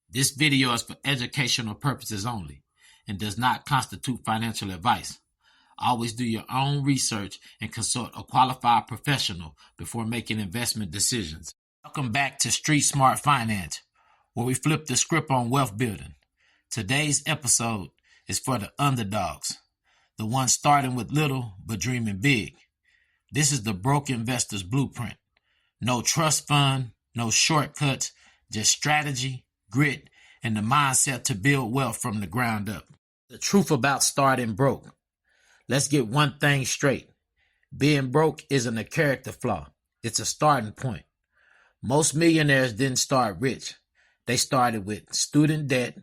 This video is for educational purposes only and does not constitute financial advice. Always do your own research and consult a qualified professional before making investment decisions. Welcome back to Street Smart Finance, where we flip the script on wealth building. Today's episode is for the underdogs, the ones starting with little but dreaming big. This is the broke investor's blueprint. No trust fund, no shortcuts, just strategy, grit, and the mindset to build wealth from the ground up. The truth about starting broke. Let's get one thing straight. Being broke isn't a character flaw. It's a starting point. Most millionaires didn't start rich. They started with student debt,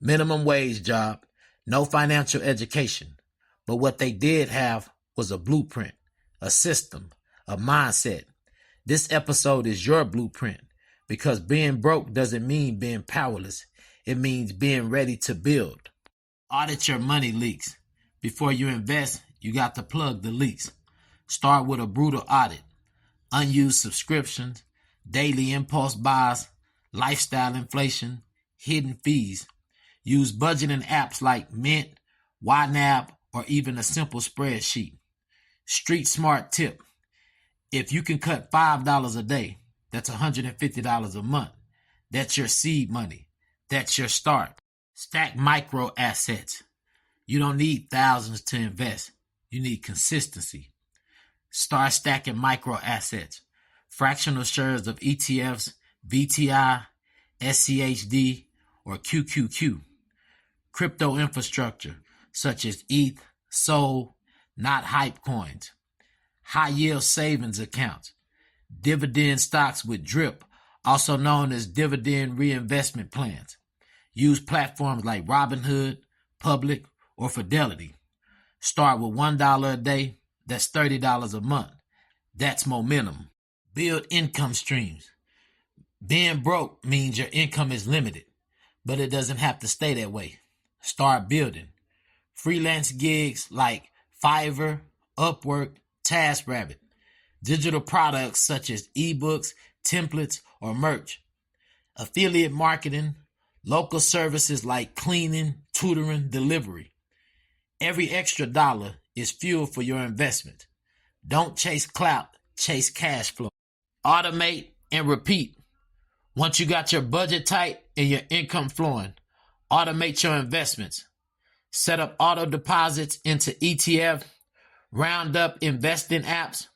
minimum wage job, no financial education. But what they did have was a blueprint, a system, a mindset. This episode is your blueprint because being broke doesn't mean being powerless. It means being ready to build. Audit your money leaks. Before you invest, you got to plug the leaks. Start with a brutal audit. Unused subscriptions, daily impulse buys, lifestyle inflation, hidden fees. Use budgeting apps like Mint, YNAB, or even a simple spreadsheet. Street smart tip. If you can cut $5 a day, that's $150 a month. That's your seed money. That's your start. Stack micro assets. You don't need thousands to invest. You need consistency. Start stacking micro assets. Fractional shares of ETFs, VTI, SCHD, or QQQ. Crypto infrastructure such as ETH, SOL, not hype coins. High yield savings accounts. Dividend stocks with DRIP, also known as dividend reinvestment plans. Use platforms like Robinhood, Public, or Fidelity. Start with $1 a day. That's $30 a month. That's momentum. Build income streams. Being broke means your income is limited, but it doesn't have to stay that way. Start building. Freelance gigs like Fiverr, Upwork, TaskRabbit. Digital products such as ebooks, templates, or merch. Affiliate marketing. Local services like cleaning, tutoring, delivery. Every extra dollar is fuel for your investment. Don't chase clout, chase cash flow. Automate and repeat. Once you got your budget tight and your income flowing, automate your investments. Set up auto deposits into ETF, round up investing apps,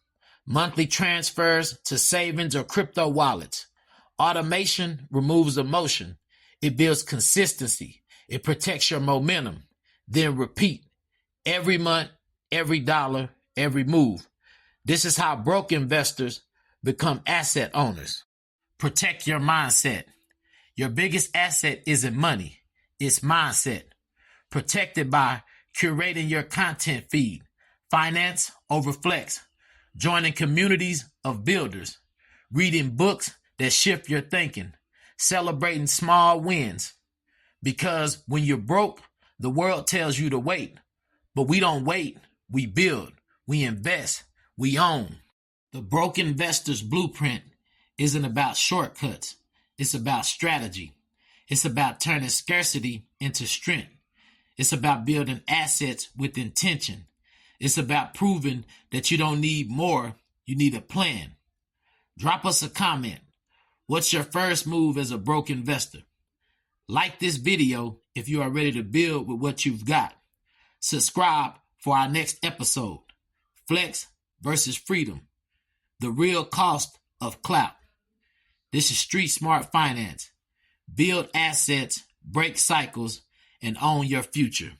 monthly transfers to savings or crypto wallets. Automation removes emotion. It builds consistency. It protects your momentum. Then repeat. Every month, every dollar, every move. This is how broke investors become asset owners. Protect your mindset. Your biggest asset isn't money. It's mindset. Protect it by curating your content feed. Finance over flex. Joining communities of builders. Reading books that shift your thinking. Celebrating small wins. Because when you're broke, the world tells you to wait. But we don't wait. We build. We invest. We own. The broke investor's blueprint isn't about shortcuts. It's about strategy. It's about turning scarcity into strength. It's about building assets with intention. It's about proving that you don't need more. You need a plan. Drop us a comment. What's your first move as a broke investor? Like this video if you are ready to build with what you've got. Subscribe for our next episode. Flex versus freedom. The real cost of clout. This is Street Smart Finance. Build assets, break cycles, and own your future.